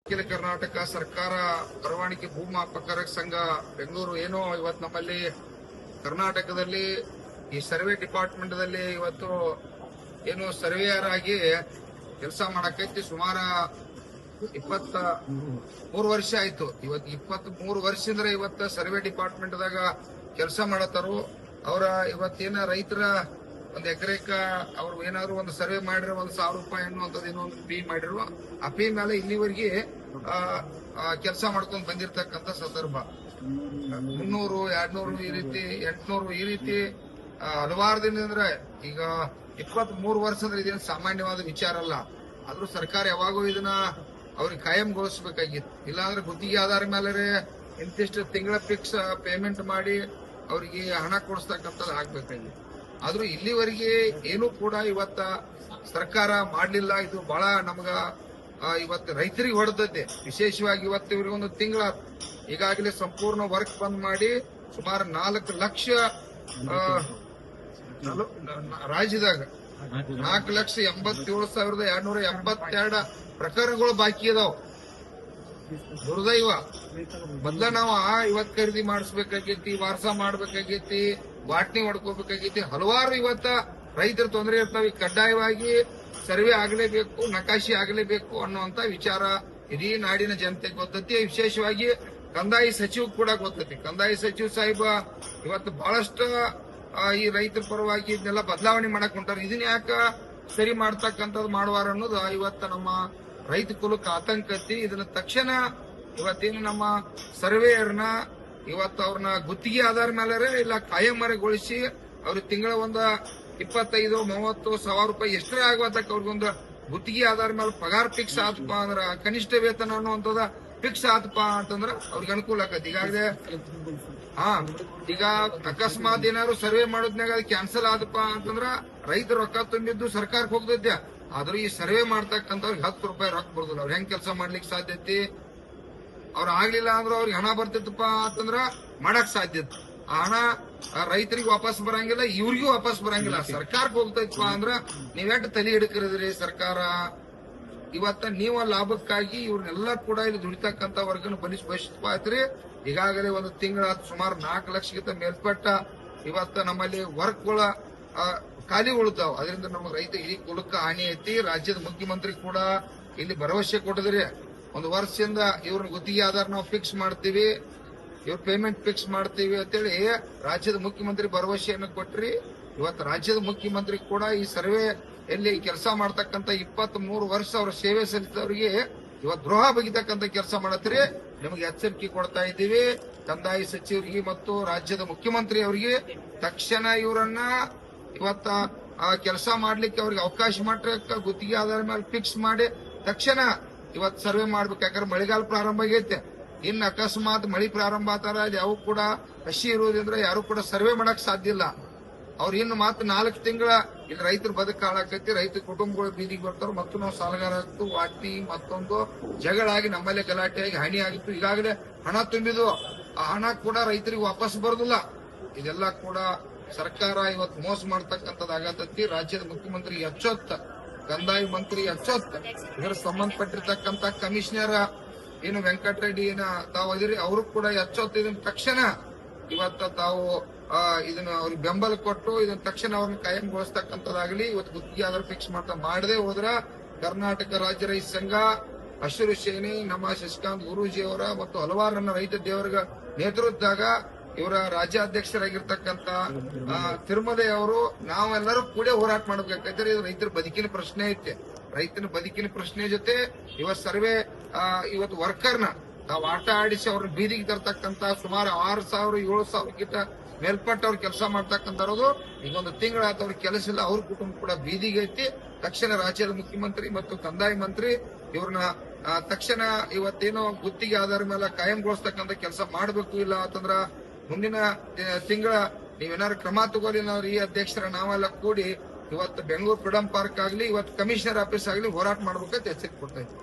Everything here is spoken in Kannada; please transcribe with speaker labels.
Speaker 1: ಅಖಿಲ ಕರ್ನಾಟಕ ಸರ್ಕಾರ ಪರವಾನಗಿ ಭೂಮಾಪಕರ ಸಂಘ ಬೆಂಗಳೂರು ಏನೋ ಇವತ್ತು ನಮ್ಮಲ್ಲಿ ಕರ್ನಾಟಕದಲ್ಲಿ ಈ ಸರ್ವೆ ಡಿಪಾರ್ಟ್ಮೆಂಟ್ ದಲ್ಲಿ ಇವತ್ತು ಏನು ಸರ್ವೇಯರ್ ಆಗಿ ಕೆಲಸ ಮಾಡಕೈತಿ. ಸುಮಾರು 23 ವರ್ಷ ಆಯ್ತು. ಇವತ್ತು 23 ವರ್ಷದಿಂದ ಇವತ್ತು ಸರ್ವೆ ಡಿಪಾರ್ಟ್ಮೆಂಟ್ ದಾಗ ಕೆಲಸ ಮಾಡತ್ತಾರು. ಅವರ ಇವತ್ತೇನ ರೈತರ ಒಂದ್ ಎಕರೆಕ ಅವ್ರು ಏನಾದ್ರು ಒಂದು ಸರ್ವೆ ಮಾಡಿರೋ 1,000 ರೂಪಾಯಿ ಅನ್ನುವಂಥದ್ದು ಏನೋ ಒಂದು ಫೀ ಮಾಡಿರೋ ಆ ಫೀ ಮೇಲೆ ಇಲ್ಲಿವರೆಗೆ ಕೆಲಸ ಮಾಡ್ಕೊಂಡು ಬಂದಿರತಕ್ಕಂತ ಸಂದರ್ಭ 300, 200 ಈ ರೀತಿ 800 ಈ ರೀತಿ ಹಲವಾರು ದಿನದಿಂದ ಈಗ 23 ವರ್ಷ ಅಂದ್ರೆ ಇದೇನು ಸಾಮಾನ್ಯವಾದ ವಿಚಾರ ಅಲ್ಲ. ಆದ್ರೂ ಸರ್ಕಾರ ಯಾವಾಗೂ ಇದನ್ನ ಅವ್ರಿಗೆ ಕಾಯಂಗೊಳಿಸಬೇಕಾಗಿತ್ತು. ಇಲ್ಲಾಂದ್ರೆ ಗುತ್ತಿಗೆ ಆಧಾರ ಮೇಲೆ ಇಂತಿಷ್ಟು ತಿಂಗಳ ಫಿಕ್ಸ್ ಪೇಮೆಂಟ್ ಮಾಡಿ ಅವರಿಗೆ ಹಣ ಕೊಡಿಸ್ತಕ್ಕಂಥದ್ದು ಆಗ್ಬೇಕಾಗಿತ್ತು. ಆದ್ರೂ ಇಲ್ಲಿವರೆಗೆ ಏನೂ ಕೂಡ ಇವತ್ತ ಸರ್ಕಾರ ಮಾಡಲಿಲ್ಲ. ಇದು ಬಹಳ ನಮಗ ಇವತ್ತು ರೈತರಿಗೆ ಹೊಡೆದದ್ದೆ. ವಿಶೇಷವಾಗಿ ಇವತ್ತು ಇವರಿಗೆ ಒಂದು ತಿಂಗಳ ಈಗಾಗಲೇ ಸಂಪೂರ್ಣ ವರ್ಕ್ ಬಂದ್ ಮಾಡಿ ಸುಮಾರು 4 ಲಕ್ಷ ರಾಜ್ಯದಾಗ 4,87,282 ಪ್ರಕರಣಗಳು ಬಾಕಿ ಅದಾವ. ದುರ್ದೈವ ಮೊದ್ಲ ನಾವು ಇವತ್ ಖರೀದಿ ಮಾಡಿಸ್ಬೇಕಾಗೈತಿ, ವಾರಸ ಮಾಡ್ಬೇಕಾಗೈತಿ, ವಾಟ್ನಿ ಹೊಡ್ಕೋಬೇಕಾಗೈತಿ. ಹಲವಾರು ಇವತ್ತ ರೈತರ ತೊಂದರೆ ಇರ್ತಾವ. ಕಡ್ಡಾಯವಾಗಿ ಸರ್ವೆ ಆಗಲೇಬೇಕು, ನಕಾಶೆ ಆಗಲೇಬೇಕು ಅನ್ನುವಂತ ವಿಚಾರ ಇಡೀ ನಾಡಿನ ಜನತೆಗೆ ಗೊತ್ತೈತಿ. ವಿಶೇಷವಾಗಿ ಕಂದಾಯ ಸಚಿವ ಕೂಡ ಗೊತ್ತೈತಿ. ಕಂದಾಯ ಸಚಿವ ಸಾಹೇಬ ಇವತ್ತು ಬಹಳಷ್ಟು ಈ ರೈತರ ಪರವಾಗಿ ಇದನ್ನೆಲ್ಲ ಬದಲಾವಣೆ ಮಾಡಕ್ ಹೊಂಟಾರ. ಇದನ್ನ ಯಾಕ ಸರಿ ಮಾಡ್ತಕ್ಕಂಥದ್ದು ಮಾಡುವಾರ ಅನ್ನೋದು ಇವತ್ತ ನಮ್ಮ ರೈತ ಕುಲಕ್ಕೆ ಆತಂಕ ಐತಿ. ಇದನ್ನ ತಕ್ಷಣ ಇವತ್ತೇನು ನಮ್ಮ ಸರ್ವೇಯರ್ನ ಇವತ್ತು ಅವ್ರನ್ನ ಗುತ್ತಿಗೆ ಆಧಾರ ಮೇಲೆ ಇಲ್ಲ ಕಾಯಂಮರೆಗೊಳಿಸಿ ಅವ್ರಿಗೆ ತಿಂಗಳ ಒಂದು 25, 30, 1,000 ರೂಪಾಯಿ ಎಷ್ಟೇ ಆಗುವತ್ತಕ್ಕೆ ಅವ್ರಿಗೊಂದು ಗುತ್ತಿಗೆ ಆಧಾರ ಮೇಲೆ ಪಗಾರ ಫಿಕ್ಸ್ ಆತಪ್ಪ ಅಂದ್ರ ಕನಿಷ್ಠ ವೇತನ ಅನ್ನುವಂಥದ್ದು ಫಿಕ್ಸ್ ಆತಪ್ಪ ಅಂತಂದ್ರ ಅವ್ರಿಗೆ ಅನುಕೂಲ ಆಕತಿ. ಈಗಾಗಲೇ ಈಗ ಅಕಸ್ಮಾತ್ ಏನಾದ್ರು ಸರ್ವೆ ಮಾಡೋದ್ನಾಗ ಅದು ಕ್ಯಾನ್ಸಲ್ ಆದಪ್ಪ ಅಂತಂದ್ರ ರೈತರು ರೊಕ್ಕ ತುಂಬಿದ್ದು ಸರ್ಕಾರಕ್ಕೆ ಹೋಗ್ತೈತೆ. ಆದ್ರೂ ಈ ಸರ್ವೆ ಮಾಡ್ತಕ್ಕಂಥವ್ರಿಗೆ 10 ರೂಪಾಯಿ ರೊಕ್ಕ ಬರುದಿಲ್ಲ. ಅವ್ರು ಹೆಂಗ್ ಕೆಲಸ ಮಾಡ್ಲಿಕ್ಕೆ ಸಾಧ್ಯತೆ? ಅವ್ರು ಆಗ್ಲಿಲ್ಲ ಅಂದ್ರೆ ಅವ್ರಿಗೆ ಹಣ ಬರ್ತಿತ್ತಪ್ಪ ಅಂತಂದ್ರ ಮಾಡಕ್ ಸಾಧ್ಯತೆ. ಆ ಹಣ ರೈತರಿಗೆ ವಾಪಸ್ ಬರಂಗಿಲ್ಲ, ಇವ್ರಿಗೂ ವಾಪಸ್ ಬರಂಗಿಲ್ಲ. ಸರ್ಕಾರಕ್ಕೆ ಹೋಗ್ತೈತಪ್ಪ ಅಂದ್ರ ನೀವೆಟ್ಟು ತಲೆ ಹಿಡ್ಕಿರಿದ್ರಿ ಸರ್ಕಾರ. ಇವತ್ತ ನೀವು ಲಾಭಕ್ಕಾಗಿ ಇವ್ರನ್ನೆಲ್ಲ ಕೂಡ ಇಲ್ಲಿ ದುಡಿತಕ್ಕಂತ ವರ್ಗನ ಬಲಿಷ್ಠಪಾಯ್ತ್ರಿ. ಈಗಾಗಲೇ ಒಂದು ತಿಂಗಳ ಸುಮಾರು 4 ಲಕ್ಷಕ್ಕಿಂತ ಮೇಲ್ಪಟ್ಟ ಇವತ್ತ ನಮ್ಮಲ್ಲಿ ವರ್ಕ್ಗಳ ಖಾಲಿ ಉಳಿದಾವ್. ಅದರಿಂದ ನಮ್ಮ ರೈತ ಇಡೀ ಕುಲಕ್ಕ ಹಾನಿ ಐತಿ. ರಾಜ್ಯದ ಮುಖ್ಯಮಂತ್ರಿ ಕೂಡ ಇಲ್ಲಿ ಭರವಸೆ ಕೊಟ್ಟಿದ್ರಿ. ಒಂದು ವರ್ಷದಿಂದ ಇವ್ರನ್ನ ಗುತ್ತಿಗೆ ಆಧಾರ ನಾವು ಫಿಕ್ಸ್ ಮಾಡ್ತೀವಿ, ಇವ್ರ ಪೇಮೆಂಟ್ ಫಿಕ್ಸ್ ಮಾಡ್ತೀವಿ ಅಂತೇಳಿ ರಾಜ್ಯದ ಮುಖ್ಯಮಂತ್ರಿ ಭರವಸೆಯನ್ನು ಕೊಟ್ರಿ. ಇವತ್ತು ರಾಜ್ಯದ ಮುಖ್ಯಮಂತ್ರಿ ಕೂಡ ಈ ಸರ್ವೆ ಎಲ್ಲಿ ಕೆಲಸ ಮಾಡ್ತಕ್ಕಂಥ 23 ವರ್ಷ ಅವರ ಸೇವೆ ಸಲ್ಲಿಸಿದವರಿಗೆ ಇವತ್ತು ದ್ರೋಹ ಬಗೆತಕ್ಕಂಥ ಕೆಲಸ ಮಾಡತ್ರಿ. ನಿಮಗೆ ಎಚ್ಚರಿಕೆ ಕೊಡ್ತಾ ಇದ್ದೀವಿ. ಕಂದಾಯ ಸಚಿವರಿಗೆ ಮತ್ತು ರಾಜ್ಯದ ಮುಖ್ಯಮಂತ್ರಿ ಅವರಿಗೆ ತಕ್ಷಣ ಇವರನ್ನ ಇವತ್ತ ಕೆಲಸ ಮಾಡ್ಲಿಕ್ಕೆ ಅವ್ರಿಗೆ ಅವಕಾಶ ಮಾಡ್ಲಿಕ್ಕೆ ಗುತ್ತಿಗೆ ಆಧಾರ ಮೇಲೆ ಫಿಕ್ಸ್ ಮಾಡಿ ತಕ್ಷಣ ಇವತ್ತು ಸರ್ವೆ ಮಾಡ್ಬೇಕು. ಯಾಕಂದ್ರೆ ಮಳೆಗಾಲ ಪ್ರಾರಂಭ ಆಗೈತೆ. ಇನ್ನು ಅಕಸ್ಮಾತ್ ಮಳಿ ಪ್ರಾರಂಭ ಆತಾರ ಯಾವ ಕೂಡ ಹಸಿ ಇರುವುದ್ರಿಂದ ಯಾರು ಕೂಡ ಸರ್ವೆ ಮಾಡಕ್ ಸಾಧ್ಯ ಇಲ್ಲ. ಅವ್ರು ಇನ್ನು ಮಾತ್ರ 4 ತಿಂಗಳ ಇಲ್ಲಿ ರೈತರ ಬದುಕು ಹಾಳಾಕೈತಿ. ರೈತ ಕುಟುಂಬಗಳು ಬೀದಿಗೆ ಬರ್ತಾರ. ಮತ್ತು ನಾವು ಸಾಲಗಾರ ಆಗ್ತು, ವಾಟಿ ಮತ್ತೊಂದು ಜಗಳ ಆಗಿ ನಮ್ಮಲ್ಲೇ ಗಲಾಟೆಯಾಗಿ ಹಾನಿ ಆಗಿತ್ತು. ಈಗಾಗಲೇ ಹಣ ತುಂಬಿದ್ದು ಆ ಹಣ ಕೂಡ ರೈತರಿಗೆ ವಾಪಸ್ ಬರೋದಿಲ್ಲ. ಇದೆಲ್ಲ ಕೂಡ ಸರ್ಕಾರ ಇವತ್ತು ಮೋಸ ಮಾಡ್ತಕ್ಕಂಥದ್ದಾಗತ್ತೈತಿ. ರಾಜ್ಯದ ಮುಖ್ಯಮಂತ್ರಿ ಎಚ್ಚೊತ್ತ, ಕಂದಾಯ ಮಂತ್ರಿ ಎಚ್ಚೊತ್ತ, ಇದರ ಸಂಬಂಧಪಟ್ಟಿರ್ತಕ್ಕಂಥ ಕಮಿಷನರ್ ಏನು ವೆಂಕಟರೆಡ್ಡಿ ಏನ ತಾವು ಅದಿರಿ ಅವರು ಕೂಡ ಎಚ್ಚೊತ್ತ ಇದನ್ನ ತಕ್ಷಣ ಇವತ್ತ ತಾವು ಇದನ್ನ ಅವ್ರಿಗೆ ಬೆಂಬಲ ಕೊಟ್ಟು ಇದನ್ನ ತಕ್ಷಣ ಅವ್ರನ್ನ ಕಾಯಂಗೊಳಿಸ್ತಕ್ಕಂಥದ್ದಾಗಲಿ. ಇವತ್ತು ಗುತ್ತಿಗೆ ಆಧಾರ ಫಿಕ್ಸ್ ಮಾಡದೆ ಹೋದ್ರ ಕರ್ನಾಟಕ ರಾಜ್ಯ ರೈತ ಸಂಘ, ಹಸಿರು ಸೇನೆ, ನಮ್ಮ ಶಶಿಕಾಂತ್ ಗುರೂಜಿ ಅವರ ಮತ್ತು ಹಲವಾರು ನನ್ನ ರೈತ ದೇವರ ನೇತೃತ್ವದಾಗ ಇವರ ರಾಜ್ಯಾಧ್ಯಕ್ಷರಾಗಿರ್ತಕ್ಕಂಥ ತಿರುಮಲೆ ಅವರು ನಾವೆಲ್ಲರೂ ಕೂಡ ಹೋರಾಟ ಮಾಡಬೇಕಾದ್ರೆ ಇದು ರೈತರ ಬದುಕಿನ ಪ್ರಶ್ನೆ ಐತೆ. ರೈತನ ಬದುಕಿನ ಪ್ರಶ್ನೆ ಜೊತೆ ಇವತ್ತು ಸರ್ವೆ ಇವತ್ತು ವರ್ಕರ್ನ ತಾವು ಆಟ ಆಡಿಸಿ ಅವ್ರನ್ನ ಬೀದಿಗೆ ತರ್ತಕ್ಕಂಥ ಸುಮಾರು 6,000, 7,000ಕ್ಕಿಂತ ಮೇಲ್ಪಟ್ಟ ಅವ್ರು ಕೆಲಸ ಮಾಡ್ತಕ್ಕಂಥವ್ರದು ಈಗ ಒಂದು ತಿಂಗಳಾತ ಅವ್ರ ಕೆಲಸ ಇಲ್ಲ. ಅವ್ರ ಕುಟುಂಬ ಕೂಡ ಬೀದಿಗೆ ಐತಿ. ತಕ್ಷಣ ರಾಜ್ಯದ ಮುಖ್ಯಮಂತ್ರಿ ಮತ್ತು ಕಂದಾಯ ಮಂತ್ರಿ ಇವ್ರನ್ನ ತಕ್ಷಣ ಇವತ್ತೇನೋ ಗುತ್ತಿಗೆ ಆಧಾರ ಮೇಲೆ ಕಾಯಂಗೊಳಿಸ್ತಕ್ಕಂಥ ಕೆಲಸ ಮಾಡಬೇಕು. ಇಲ್ಲ ಅಂತಂದ್ರ ಮುಂದಿನ ತಿಂಗಳ ನೀವೇನಾದ್ರು ಕ್ರಮ ತಗೋಲಿ. ನಾವು ಈ ಅಧ್ಯಕ್ಷರ ನಾವೆಲ್ಲ ಕೂಡಿ ಇವತ್ತು ಬೆಂಗಳೂರು ಫ್ರೀಡಂ ಪಾರ್ಕ್ ಆಗ್ಲಿ, ಇವತ್ತು ಕಮಿಷನರ್ ಆಫೀಸ್ ಆಗ್ಲಿ ಹೋರಾಟ ಮಾಡ್ಬೇಕಂತ ಎಚ್ಚರಿಕೆ ಕೊಡ್ತಾ ಇದ್ದೀವಿ.